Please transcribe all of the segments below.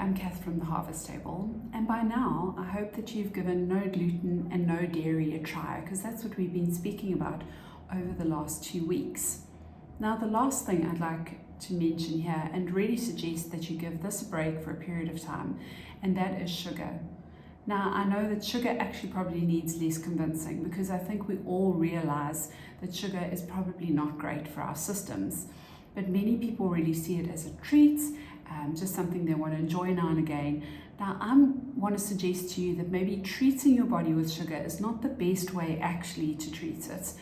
I'm Kath from the Harvest Table, and by now I hope that you've given no gluten and no dairy a try, because that's what we've been speaking about over the last 2 weeks. Now, the last thing I'd like to mention here and really suggest that you give this a break for a period of time, and that is sugar. Now, I know that sugar actually probably needs less convincing, because I think we all realize that sugar is probably not great for our systems. But many people really see it as a treat, just something they want to enjoy now and again. Now, I want to suggest to you that maybe treating your body with sugar is not the best way actually to treat it.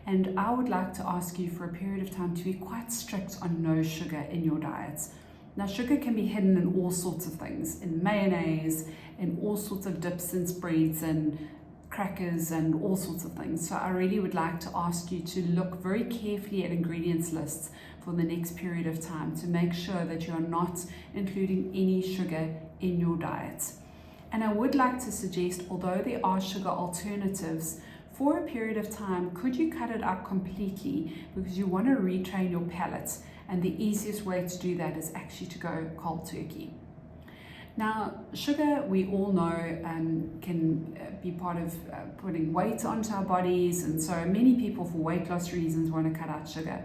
And I would like to ask you for a period of time to be quite strict on no sugar in your diets. Now, sugar can be hidden in all sorts of things, in mayonnaise, in all sorts of dips and spreads and crackers and all sorts of things. So I really would like to ask you to look very carefully at ingredients lists for the next period of time to make sure that you are not including any sugar in your diet. And I would like to suggest, although there are sugar alternatives, for a period of time, could you cut it out completely, because you want to retrain your palate, and the easiest way to do that is actually to go cold turkey. Now, sugar, we all know, can be part of putting weight onto our bodies, and so many people, for weight loss reasons, want to cut out sugar.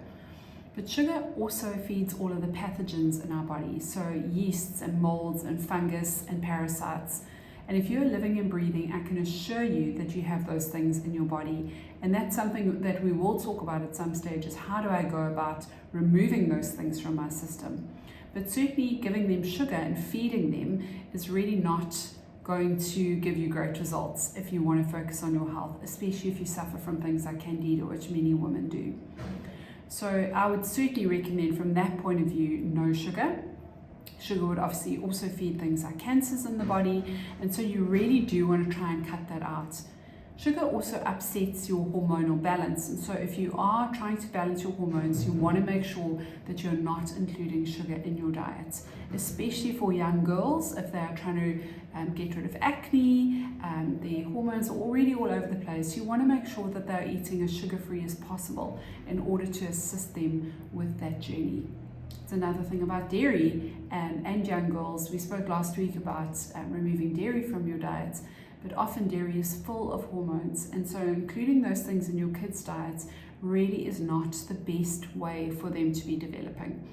But sugar also feeds all of the pathogens in our body, so yeasts and molds and fungus and parasites. And if you're living and breathing, I can assure you that you have those things in your body. And that's something that we will talk about at some stage, is how do I go about removing those things from my system? But certainly giving them sugar and feeding them is really not going to give you great results if you want to focus on your health, especially if you suffer from things like candida, which many women do. So I would certainly recommend, from that point of view, no sugar. Sugar would obviously also feed things like cancers in the body, and so you really do want to try and cut that out. Sugar also upsets your hormonal balance, and so if you are trying to balance your hormones, you want to make sure that you're not including sugar in your diet, especially for young girls. If they are trying to get rid of acne, their hormones are already all over the place, you want to make sure that they're eating as sugar-free as possible in order to assist them with that journey. It's another thing about dairy and young girls. We spoke last week about removing dairy from your diet, but often dairy is full of hormones, and so including those things in your kids' diets really is not the best way for them to be developing.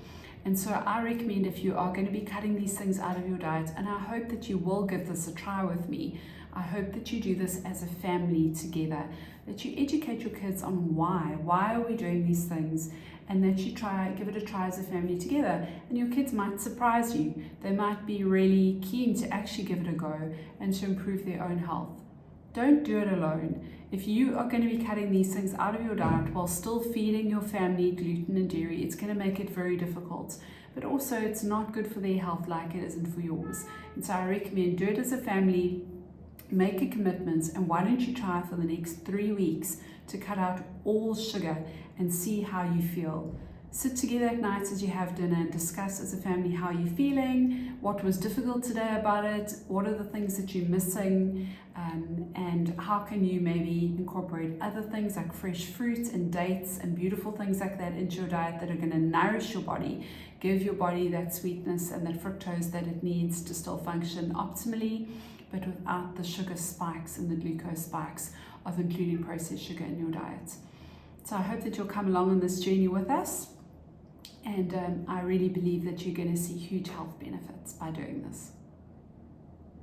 And so I recommend, if you are going to be cutting these things out of your diet, and I hope that you will give this a try with me, I hope that you do this as a family together, that you educate your kids on why are we doing these things, and that you give it a try as a family together. And your kids might surprise you. They might be really keen to actually give it a go and to improve their own health. Don't do it alone. If you are going to be cutting these things out of your diet while still feeding your family gluten and dairy, it's going to make it very difficult. But also, it's not good for their health like it isn't for yours. And so I recommend, do it as a family, make a commitment, and why don't you try for the next 3 weeks to cut out all sugar and see how you feel. Sit together at night as you have dinner and discuss as a family how you're feeling, what was difficult today about it, what are the things that you're missing, and how can you maybe incorporate other things like fresh fruit and dates and beautiful things like that into your diet that are going to nourish your body, give your body that sweetness and that fructose that it needs to still function optimally, but without the sugar spikes and the glucose spikes of including processed sugar in your diet. So I hope that you'll come along on this journey with us, and I really believe that you're going to see huge health benefits by doing this.